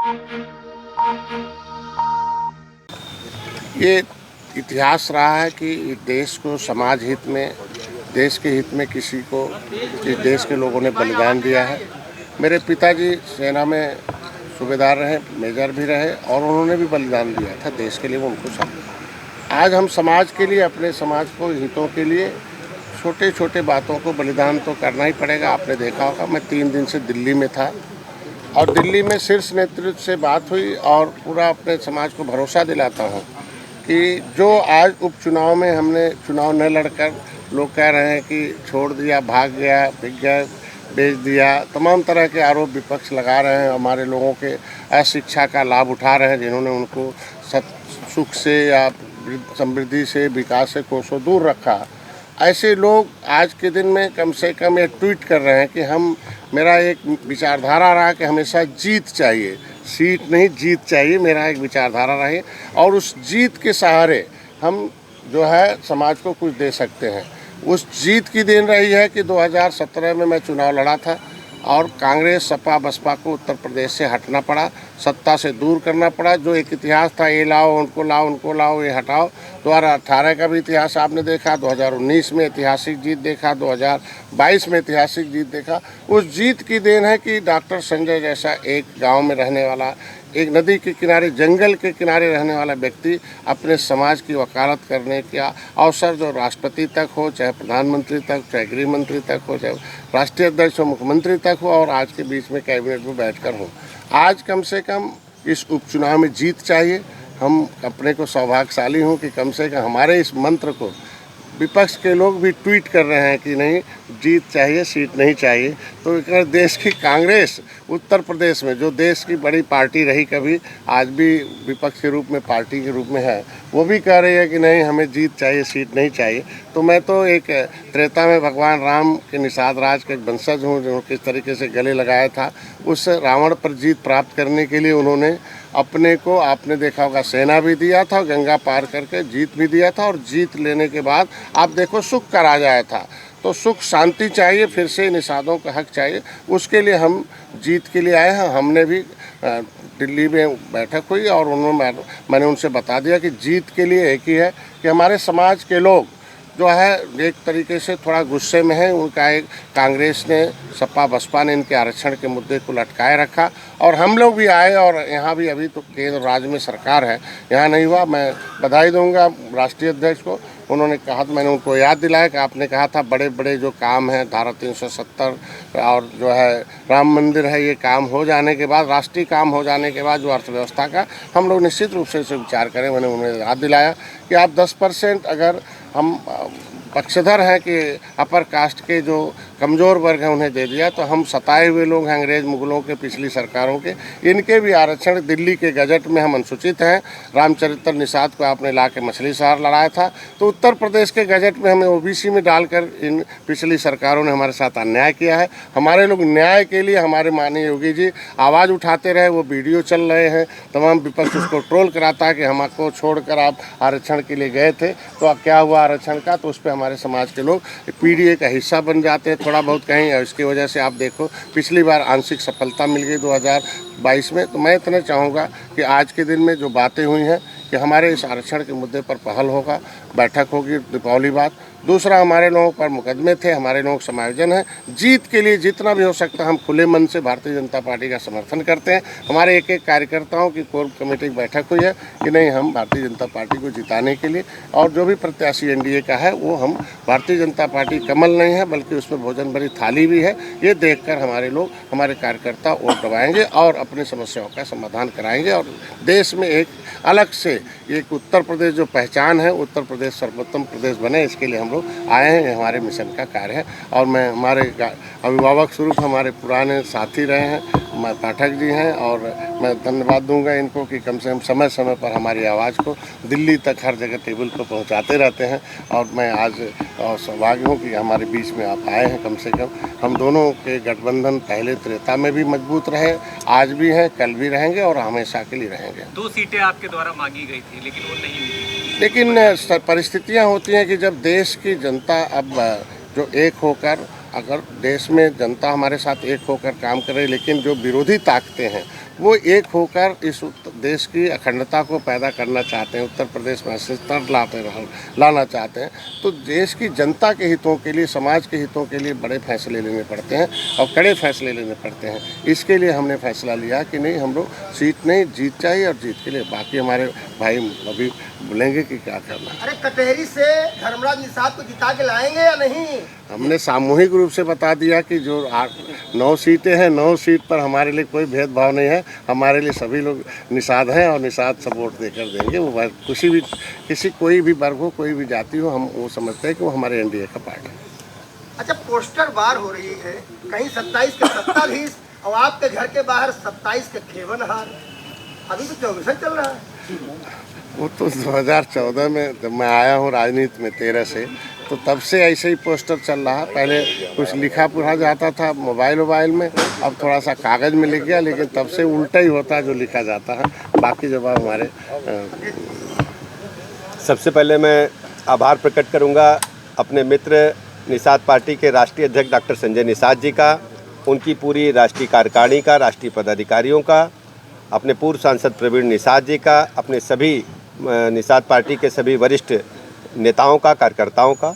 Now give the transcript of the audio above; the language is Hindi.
ये इतिहास रहा है कि देश को समाज हित में, देश के हित में किसी को, इस देश के लोगों ने बलिदान दिया है। मेरे पिताजी सेना में सूबेदार रहे, मेजर भी रहे और उन्होंने भी बलिदान दिया था देश के लिए, वो उनको सब। आज हम समाज के लिए, अपने समाज को हितों के लिए छोटे छोटे बातों को बलिदान तो करना ही पड़ेगा। आपने देखा होगा, मैं 3 दिन से दिल्ली में था और दिल्ली में शीर्ष नेतृत्व से बात हुई और पूरा अपने समाज को भरोसा दिलाता हूँ कि जो आज उपचुनाव में हमने चुनाव न लड़कर लोग कह रहे हैं कि छोड़ दिया, भाग गया, बिक गया, बेच दिया, तमाम तरह के आरोप विपक्ष लगा रहे हैं। हमारे लोगों के अशिक्षा का लाभ उठा रहे हैं, जिन्होंने उनको सुख से या समृद्धि से, विकास से कोसों दूर रखा। ऐसे लोग आज के दिन में कम से कम ये ट्वीट कर रहे हैं कि मेरा एक विचारधारा रहा कि हमेशा जीत चाहिए, सीट नहीं जीत चाहिए, मेरा एक विचारधारा रही और उस जीत के सहारे हम जो है समाज को कुछ दे सकते हैं। उस जीत की देन रही है कि 2017 में मैं चुनाव लड़ा था और कांग्रेस, सपा, बसपा को उत्तर प्रदेश से हटना पड़ा, सत्ता से दूर करना पड़ा। जो एक इतिहास था, ये लाओ, उनको लाओ, उनको लाओ, ये हटाओ। 2018 का भी इतिहास आपने देखा, 2019 में ऐतिहासिक जीत देखा, 2022 में ऐतिहासिक जीत देखा। उस जीत की देन है कि डॉक्टर संजय जैसा एक गांव में रहने वाला, एक नदी के किनारे, जंगल के किनारे रहने वाला व्यक्ति अपने समाज की वकालत करने का अवसर जो राष्ट्रपति तक हो, चाहे प्रधानमंत्री तक, चाहे गृह मंत्री तक हो, चाहे राष्ट्रीय अध्यक्ष हो, मुख्यमंत्री तक हो और आज के बीच में कैबिनेट में बैठकर हो। आज कम से कम इस उपचुनाव में जीत चाहिए। हम अपने को सौभाग्यशाली हूँ कि कम से कम हमारे इस मंत्र को विपक्ष के लोग भी ट्वीट कर रहे हैं कि नहीं, जीत चाहिए, सीट नहीं चाहिए। तो अगर देश की कांग्रेस उत्तर प्रदेश में, जो देश की बड़ी पार्टी रही कभी, आज भी विपक्ष के रूप में, पार्टी के रूप में है, वो भी कह रही है कि नहीं, हमें जीत चाहिए, सीट नहीं चाहिए। तो मैं तो एक त्रेता में भगवान राम के निषाद राज के एक वंशज हूँ, जो किस तरीके से गले लगाया था। उस रावण पर जीत प्राप्त करने के लिए उन्होंने अपने को, आपने देखा होगा, सेना भी दिया था, गंगा पार करके जीत भी दिया था और जीत लेने के बाद आप देखो सुख का राज आया था। तो सुख शांति चाहिए, फिर से निषादों का हक चाहिए, उसके लिए हम जीत के लिए आए हैं। हमने भी दिल्ली में बैठक हुई और मैंने उनसे बता दिया कि जीत के लिए एक ही है कि हमारे समाज के लोग जो है एक तरीके से थोड़ा गुस्से में है। उनका एक कांग्रेस ने, सपा, बसपा ने इनके आरक्षण के मुद्दे को लटकाए रखा और हम लोग भी आए और यहाँ भी अभी तो केंद्र राज्य में सरकार है, यहाँ नहीं हुआ। मैं बधाई दूंगा राष्ट्रीय अध्यक्ष को। उन्होंने कहा, तो मैंने उनको याद दिलाया कि आपने कहा था बड़े बड़े जो काम हैं, धारा 370 और जो है राम मंदिर है, ये काम हो जाने के बाद, राष्ट्रीय काम हो जाने के बाद जो अर्थव्यवस्था का, हम लोग निश्चित रूप से इसे विचार करें। मैंने उन्हें याद दिलाया कि आप 10% अगर हम पक्षधर हैं कि अपर कास्ट के जो कमज़ोर वर्ग हैं उन्हें दे दिया, तो हम सताए हुए लोग हैं अंग्रेज़ मुगलों के, पिछली सरकारों के, इनके भी आरक्षण दिल्ली के गजट में हम अनुसूचित हैं। रामचरित्र निषाद को आपने ला के मछली शहर लड़ाया था, तो उत्तर प्रदेश के गजट में हमें ओबीसी में डालकर इन पिछली सरकारों ने हमारे साथ अन्याय किया है। हमारे लोग न्याय के लिए, हमारे माननीय योगी जी आवाज़ उठाते रहे, वो वीडियो चल रहे हैं, तमाम विपक्ष उसको ट्रोल कराता है कि हमको छोड़कर आप आरक्षण के लिए गए थे, तो अब क्या हुआ आरक्षण का। तो उस पर हमारे समाज के लोग पीडीए का हिस्सा बन जाते हैं थोड़ा बहुत कहीं, और इसकी वजह से आप देखो पिछली बार आंशिक सफलता मिल गई 2022 में। तो मैं इतना चाहूँगा कि आज के दिन में जो बातें हुई हैं कि हमारे इस आरक्षण के मुद्दे पर पहल होगा, बैठक होगी दीपावली बाद। दूसरा, हमारे लोगों पर मुकदमे थे, हमारे लोग समायोजन है। जीत के लिए जितना भी हो सकता है हम खुले मन से भारतीय जनता पार्टी का समर्थन करते हैं। हमारे एक एक कार्यकर्ताओं की कोर कमेटी की बैठक हुई है कि नहीं, हम भारतीय जनता पार्टी को जिताने के लिए, और जो भी प्रत्याशी एनडीए का है वो हम, भारतीय जनता पार्टी कमल नहीं है बल्कि उसमें भोजन भरी थाली भी है, ये देखकर हमारे लोग, हमारे कार्यकर्ता वोट दबाएंगे और अपनी समस्याओं का समाधान कराएंगे और देश में एक अलग से एक उत्तर प्रदेश जो पहचान है, उत्तर प्रदेश सर्वोत्तम प्रदेश बने, इसके लिए हम लोग आए हैं। हमारे मिशन का कार्य है और मैं, हमारे अभिभावक स्वरूप हमारे पुराने साथी रहे हैं, पाठक जी हैं, और मैं धन्यवाद दूंगा इनको कि कम से कम समय समय पर हमारी आवाज़ को दिल्ली तक हर जगह टेबल पर पहुंचाते रहते हैं। और मैं आज सौभाग्य हूँ कि हमारे बीच में आप आए हैं। कम से कम हम दोनों के गठबंधन पहले त्रेता में भी मजबूत रहे, आज भी हैं, कल भी रहेंगे और हमेशा के लिए रहेंगे। 2 सीटें आपके द्वारा मांगी गई थी लेकिन वो नहीं मिली। लेकिन परिस्थितियाँ होती हैं कि जब देश की जनता अब जो एक होकर, अगर देश में जनता हमारे साथ एक होकर काम करे, लेकिन जो विरोधी ताकतें हैं वो एक होकर इस देश की अखंडता को पैदा करना चाहते हैं, उत्तर प्रदेश में अस्तित्व लाना चाहते हैं। तो देश की जनता के हितों के लिए, समाज के हितों के लिए बड़े फैसले लेने पड़ते हैं और कड़े फैसले लेने पड़ते हैं। इसके लिए हमने फैसला लिया कि नहीं, हम लोग सीट नहीं, जीत चाहिए, और जीत के लिए बाकी हमारे भाई अभी बोलेंगे कि क्या करना है। अरे कटहरी से धर्मराज निषाद को जिता के लाएंगे या नहीं? हमने सामूहिक रूप से बता दिया कि जो 9 सीटें हैं, 9 सीट पर हमारे लिए कोई भेदभाव नहीं है। हमारे लिए सभी लोग निषाद हैं और निषाद सब वोट देकर देंगे। वो किसी कोई भी वर्ग हो, कोई भी जाति हो, हम वो समझते हैं कि वो हमारे एनडीए का पार्टी है। अच्छा, पोस्टर बार हो रही है, कहीं 27 के सत्ताधीश और आपके घर के बाहर 27 के खेवनहार। अभी तो 24 चल रहा है। वो तो 2014 में जब मैं आया हूँ राजनीति में 13 से, तो तब से ऐसे ही पोस्टर चल रहा है। पहले कुछ लिखा पढ़ा जाता था मोबाइल में, अब थोड़ा सा कागज़ में लिख गया, लेकिन तब से उल्टा ही होता है जो लिखा जाता है। बाकी जवाब हमारे सबसे पहले मैं आभार प्रकट करूंगा अपने मित्र निषाद पार्टी के राष्ट्रीय अध्यक्ष डॉक्टर संजय निषाद जी का, उनकी पूरी राष्ट्रीय कार्यकारिणी का, राष्ट्रीय पदाधिकारियों का, अपने पूर्व सांसद प्रवीण निषाद जी का, अपने सभी निषाद पार्टी के सभी वरिष्ठ नेताओं का, कार्यकर्ताओं का।